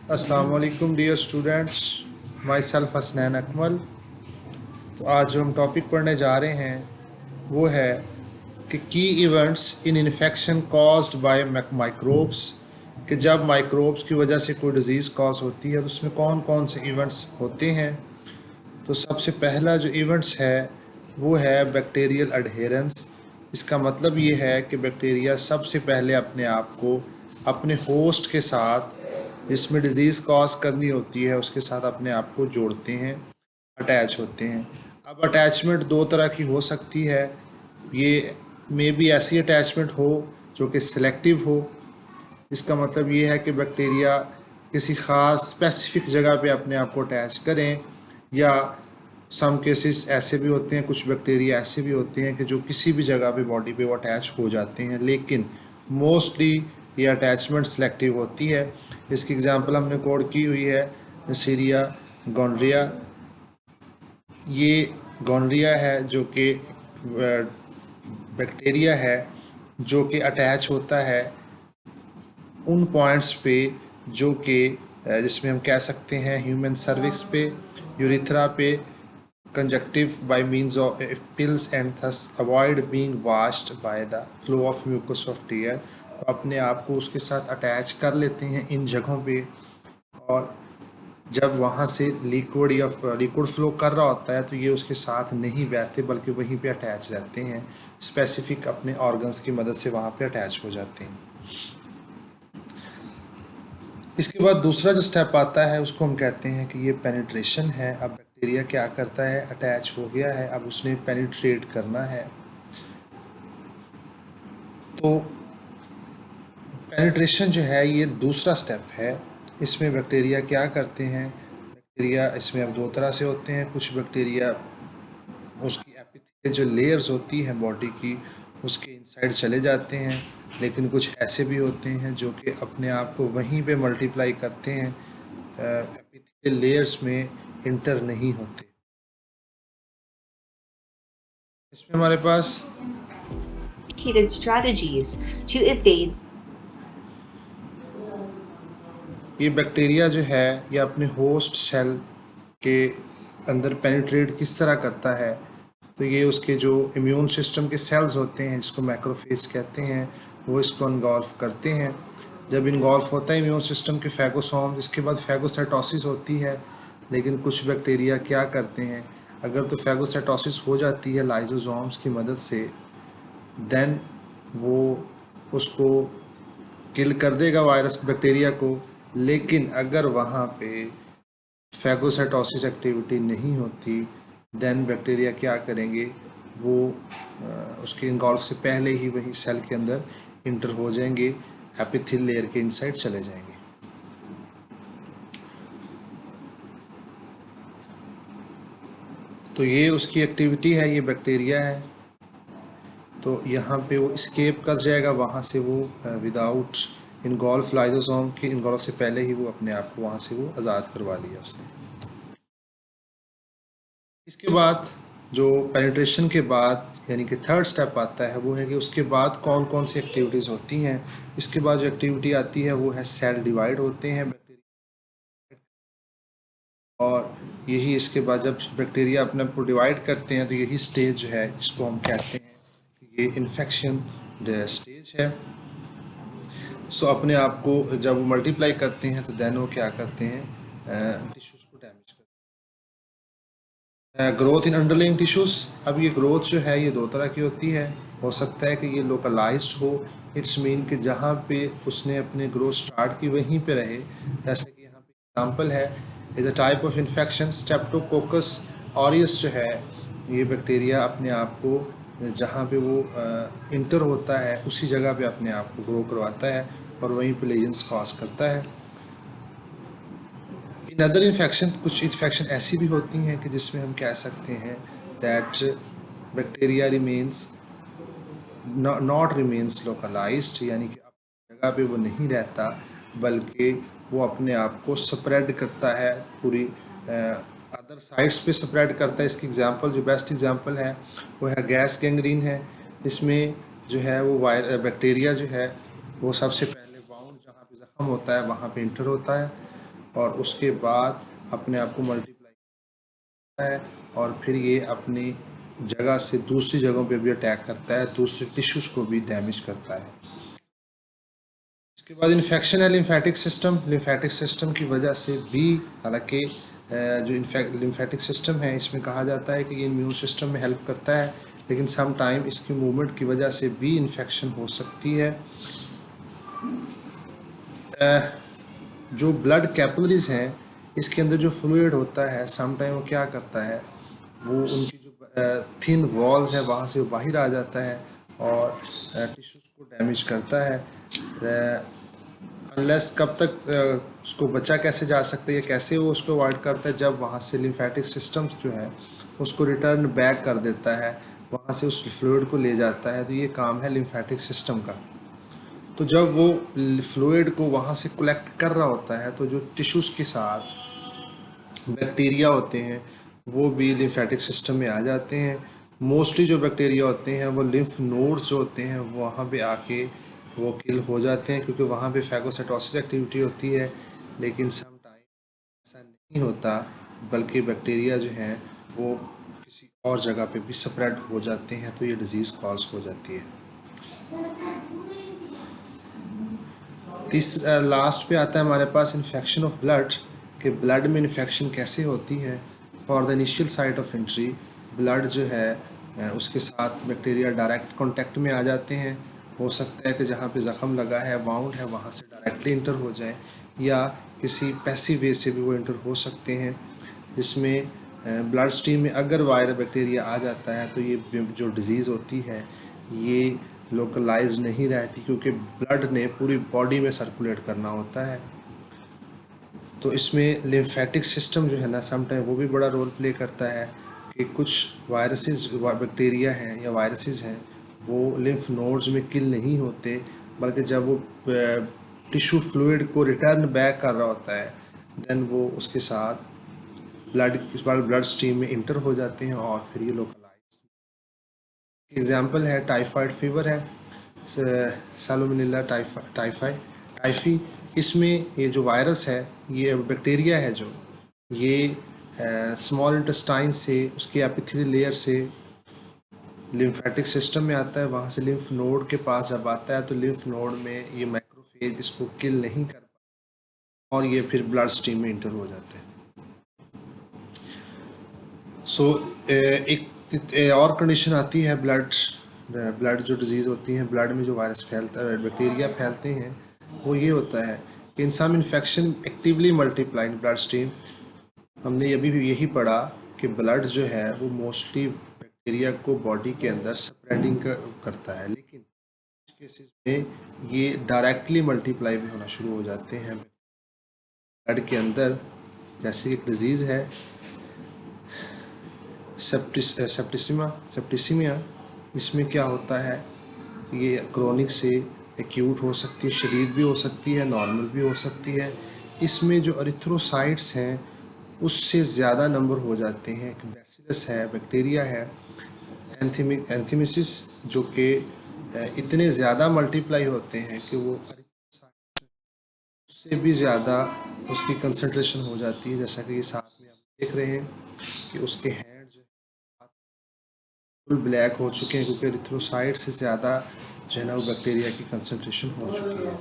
अस्सलाम वालेकुम dear students, myself Hasnain Akmal. तो आज जो हम टॉपिक पढ़ने जा रहे हैं वो है कि की events in infection caused by microbes, कि जब माइक्रोब्स की वजह से कोई डिज़ीज़ कॉज होती है तो उसमें कौन कौन से इवेंट्स होते हैं। तो सबसे पहला जो इवेंट्स है वो है बैक्टीरियल अडहेरेंस। इसका मतलब ये है कि बैक्टीरिया सबसे पहले अपने आप को अपने होस्ट के साथ, जिसमें डिज़ीज़ कॉज करनी होती है, उसके साथ अपने आप को जोड़ते हैं, अटैच होते हैं। अब अटैचमेंट दो तरह की हो सकती है। ये मे बी ऐसी अटैचमेंट हो जो कि सिलेक्टिव हो। इसका मतलब ये है कि बैक्टीरिया किसी ख़ास स्पेसिफिक जगह पे अपने आप को अटैच करें, या सम केसेस ऐसे भी होते हैं, कुछ बैक्टीरिया ऐसे भी होते हैं कि जो किसी भी जगह पे बॉडी पे वो अटैच हो जाते हैं, लेकिन मोस्टली ये अटैचमेंट सेलेक्टिव होती है। इसकी एग्जांपल हमने कोड की हुई है, नेसीरिया गोनरिया। ये गोनरिया है जो कि बैक्टीरिया है जो कि अटैच होता है उन पॉइंट्स पे जो कि जिसमें हम कह सकते हैं ह्यूमन सर्विक्स पे, यूरिथ्रा पे, conjunctive by means of pills and thus avoid being washed by the flow of mucus of tear. तो अपने आप को उसके साथ अटैच कर लेते हैं इन जगहों पे, और जब वहाँ से लिक्विड या लिक्विड फ्लो कर रहा होता है तो ये उसके साथ नहीं बहते बल्कि वहीं पे अटैच रहते हैं, स्पेसिफिक अपने ऑर्गन्स की मदद से वहाँ पे अटैच हो जाते हैं। इसके बाद दूसरा जो स्टेप आता है उसको हम कहते हैं कि ये पेनिट्रेशन है। अब बैक्टीरिया क्या करता है, अटैच हो गया है, अब उसने पेनिट्रेट करना है। तो पेनिट्रेशन जो है ये दूसरा स्टेप है। इसमें बैक्टीरिया क्या करते हैं, बैक्टीरिया इसमें अब दो तरह से होते हैं। कुछ बैक्टीरिया उसकी एपिथेलियल जो लेयर्स होती हैं बॉडी की, उसके इनसाइड चले जाते हैं, लेकिन कुछ ऐसे भी होते हैं जो कि अपने आप को वहीं पे मल्टीप्लाई करते हैं, एपिथेलियल लेयर्स में इंटर नहीं होते। इसमें हमारे पास strategies to evade ये बैक्टीरिया जो है ये अपने होस्ट सेल के अंदर पेनिट्रेट किस तरह करता है। तो ये उसके जो इम्यून सिस्टम के सेल्स होते हैं जिसको मैक्रोफेज कहते हैं, वो इसको इनगॉल्फ करते हैं। जब इनगॉल्फ होता है इम्यून सिस्टम के फैगोसोम, इसके बाद फैगोसाइटोसिस होती है। लेकिन कुछ बैक्टीरिया क्या करते हैं, अगर तो फैगोसाइटोसिस हो जाती है लाइजोसोम्स की मदद से, देन वो उसको किल कर देगा वायरस बैक्टीरिया को। लेकिन अगर वहाँ पे फैगोसाइटोसिस एक्टिविटी नहीं होती, देन बैक्टीरिया क्या करेंगे, वो उसके इनगॉल्फ से पहले ही वही सेल के अंदर इंटर हो जाएंगे, एपिथेलियल लेयर के इनसाइड चले जाएंगे। तो ये उसकी एक्टिविटी है, ये बैक्टीरिया है। तो यहाँ पे वो स्केप कर जाएगा वहाँ से, वो विदाउट इनगॉल्फ लाइजोसोम के इनगॉल्फ से पहले ही वो अपने आप को वहाँ से वो आज़ाद करवा लिया उसने। इसके बाद जो पेनिट्रेशन के बाद यानी कि थर्ड स्टेप आता है वो है कि उसके बाद कौन कौन सी एक्टिविटीज़ होती हैं। इसके बाद जो एक्टिविटी आती है वो है सेल डिवाइड होते हैं बैक्टीरिया, और यही इसके बाद जब बैक्टीरिया अपने आप को डिवाइड करते हैं तो यही स्टेज जो है इसको हम कहते हैं कि ये इन्फेक्शन स्टेज है। सो अपने आप को जब वो मल्टीप्लाई करते हैं तो देन वो क्या करते हैं, टिश्यूज़ को डैमेज करते हैं। Growth in underlying tissues. अब ये ग्रोथ जो है ये दो तरह की होती है। हो सकता है कि ये लोकलाइज्ड हो, इट्स मीन कि जहाँ पे उसने अपने ग्रोथ स्टार्ट की वहीं पे रहे। जैसे कि यहाँ पे एग्जांपल है, is a type of infection Streptococcus aureus जो है, ये बैक्टीरिया अपने आप को जहाँ पे वो इंटर होता है उसी जगह पे अपने आप को ग्रो करवाता है और वहीं पे लेजेंस कॉज करता है। इन अदर इन्फेक्शन, कुछ इन्फेक्शन ऐसी भी होती हैं कि जिसमें हम कह सकते हैं that bacteria remains not remains localised, यानी कि अपनी जगह पे वो नहीं रहता बल्कि वो अपने आप को स्प्रेड करता है, पूरी अदर साइड्स पे स्प्रेड करता है। इसकी एग्जांपल, जो बेस्ट एग्जांपल है वो है गैस गैंग्रीन है। इसमें जो है वो बैक्टीरिया जो है वो सबसे पहले वाउंड जहाँ पे ज़ख्म होता है वहाँ पे इंटर होता है, और उसके बाद अपने आप को मल्टीप्लाई करता है और फिर ये अपनी जगह से दूसरी जगहों पे भी अटैक करता है, दूसरे टिश्यूज़ को भी डैमेज करता है। इसके बाद इन्फेक्शन है लिम्फेटिक सिस्टम की वजह से भी, हालांकि जो लिम्फेटिक सिस्टम है इसमें कहा जाता है कि ये इम्यून सिस्टम में हेल्प करता है, लेकिन सम टाइम इसकी मूवमेंट की वजह से भी इन्फेक्शन हो सकती है। जो ब्लड कैपिलरीज हैं इसके अंदर जो फ्लूइड होता है सम टाइम वो क्या करता है, वो उनकी जो थिन वॉल्स है वहाँ से वो बाहर आ जाता है और टिश्यूज़ को डैमेज करता है। अनलेस कब तक उसको बचा कैसे जा सकता है या कैसे वो उसको अवॉइड करता है, जब वहाँ से लिम्फेटिक सिस्टम्स जो है उसको रिटर्न बैक कर देता है, वहाँ से उस फ्लूइड को ले जाता है। तो ये काम है लिम्फेटिक सिस्टम का। तो जब वो फ्लूइड को वहाँ से कलेक्ट कर रहा होता है तो जो टिश्यूज़ के साथ बैक्टीरिया होते हैं वो भी लिम्फेटिक सिस्टम में आ जाते हैं। मोस्टली जो बैक्टीरिया होते हैं वो लिम्फ नोड्स जो होते हैं वो वहाँ पे आके वो किल हो जाते हैं, क्योंकि वहाँ पे फैगोसाइटोसिस एक्टिविटी होती है। लेकिन सम टाइम ऐसा नहीं होता, बल्कि बैक्टीरिया जो हैं वो किसी और जगह पे भी स्प्रेड हो जाते हैं, तो ये डिज़ीज़ कॉज हो जाती है। लास्ट पे आता है हमारे पास इन्फेक्शन ऑफ ब्लड, कि ब्लड में इन्फेक्शन कैसे होती है। For the initial site of entry, blood जो है उसके साथ बैक्टीरिया डायरेक्ट कांटेक्ट में आ जाते हैं। हो सकता है कि जहाँ पे ज़ख़म लगा है, वाउंड है, वहाँ से डायरेक्टली इंटर हो जाए, या किसी पैसिव वे से भी वो इंटर हो सकते हैं। जिसमें ब्लड स्ट्रीम में अगर वायरस बैक्टीरिया आ जाता है तो ये जो डिज़ीज़ होती है ये लोकलाइज नहीं रहती, क्योंकि ब्लड ने पूरी बॉडी में सर्कुलेट करना होता है। तो इसमें लिम्फेटिक सिस्टम जो है ना सम टाइम वो भी बड़ा रोल प्ले करता है, कि कुछ वायरसेस बैक्टीरिया हैं या वायरसेस हैं वो लिम्फ नोड्स में किल नहीं होते, बल्कि जब वो टिश्यू फ्लूइड को रिटर्न बैक कर रहा होता है देन वो उसके साथ ब्लड स्ट्रीम में इंटर हो जाते हैं और फिर ये लोकलाइज। एग्जाम्पल है टाइफाइड फीवर है, सैल्मोनेला टाइफी। इसमें ये जो वायरस है, ये बैक्टीरिया है जो ये स्मॉल इंटेस्टाइन से उसकी एपिथेलियल लेयर से लिम्फेटिक सिस्टम में आता है। वहाँ से लिम्फ नोड के पास जब आता है तो लिम्फ नोड में ये मैक्रोफेज इसको किल नहीं कर पाता और ये फिर ब्लड स्ट्रीम में इंटर हो जाते हैं। एक और कंडीशन आती है ब्लड जो डिज़ीज़ होती है, ब्लड में जो वायरस फैलता है, बैक्टीरिया फैलते हैं, वो ये होता है कि in some infection actively multiply in blood stream. हमने अभी भी यही पढ़ा कि ब्लड जो है वो मोस्टली बैक्टीरिया को बॉडी के अंदर स्प्रेडिंग करता है, लेकिन कुछ केसेस में ये डायरेक्टली मल्टीप्लाई भी होना शुरू हो जाते हैं ब्लड के अंदर। जैसे एक डिज़ीज़ है सेप्टिसिमिया। इसमें क्या होता है, ये क्रोनिक से एक्यूट हो सकती है, शदीद भी हो सकती है, नॉर्मल भी हो सकती है। इसमें जो एरिथ्रोसाइट्स हैं उससे ज़्यादा नंबर हो जाते हैं। एक बैसिलस है, बैक्टीरिया है एंथीमिसिस, जो कि इतने ज़्यादा मल्टीप्लाई होते हैं कि वो उससे भी ज़्यादा उसकी कंसंट्रेशन हो जाती है। जैसा कि ये साथ में आप देख रहे हैं कि उसके हैंड जो फुल ब्लैक हो चुके हैं, क्योंकि एरिथ्रोसाइट से ज़्यादा जो है ना वो बैक्टीरिया की कंसंट्रेशन हो चुकी है।